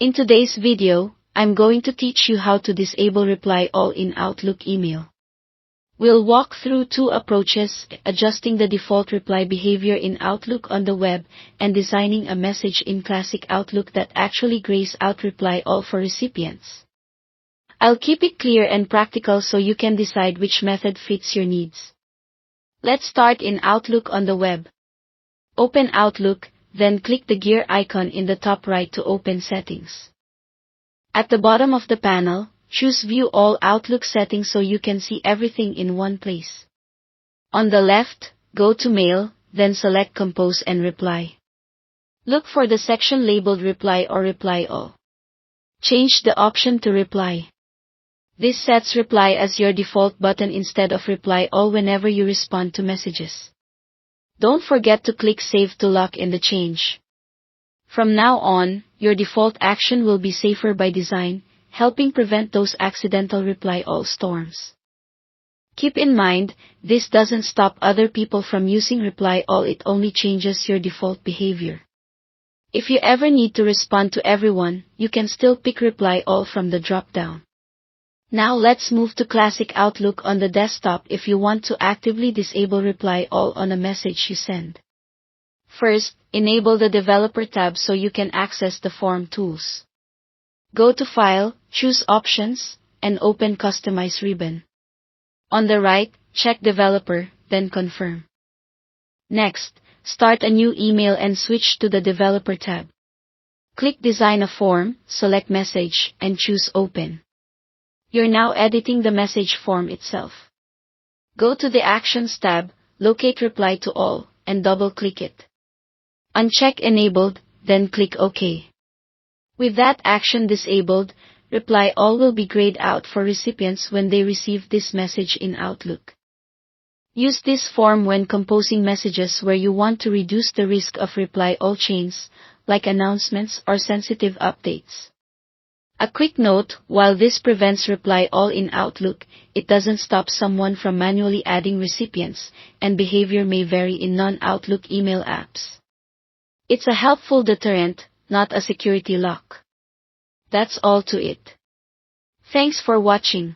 In today's video, I'm going to teach you how to disable Reply All in Outlook email. We'll walk through two approaches: adjusting the default reply behavior in Outlook on the web and designing a message in classic Outlook that actually grays out Reply All for recipients. I'll keep it clear and practical so you can decide which method fits your needs. Let's start in Outlook on the web. Open Outlook, then click the gear icon in the top right to open Settings. At the bottom of the panel, choose View All Outlook Settings so you can see everything in one place. On the left, go to Mail, then select Compose and Reply. Look for the section labeled Reply or Reply All. Change the option to Reply. This sets Reply as your default button instead of Reply All whenever you respond to messages. Don't forget to click Save to lock in the change. From now on, your default action will be safer by design, helping prevent those accidental Reply All storms. Keep in mind, this doesn't stop other people from using Reply All, it only changes your default behavior. If you ever need to respond to everyone, you can still pick Reply All from the drop-down. Now let's move to Classic Outlook on the desktop if you want to actively disable Reply All on a message you send. First, enable the Developer tab so you can access the form tools. Go to File, choose Options, and open Customize ribbon. On the right, check Developer, then Confirm. Next, start a new email and switch to the Developer tab. Click Design a Form, select Message, and choose Open. You're now editing the message form itself. Go to the Actions tab, locate Reply to All, and double-click it. Uncheck Enabled, then click OK. With that action disabled, Reply All will be grayed out for recipients when they receive this message in Outlook. Use this form when composing messages where you want to reduce the risk of Reply All chains, like announcements or sensitive updates. A quick note, while this prevents Reply All in Outlook, it doesn't stop someone from manually adding recipients, and behavior may vary in non-Outlook email apps. It's a helpful deterrent, not a security lock. That's all to it. Thanks for watching.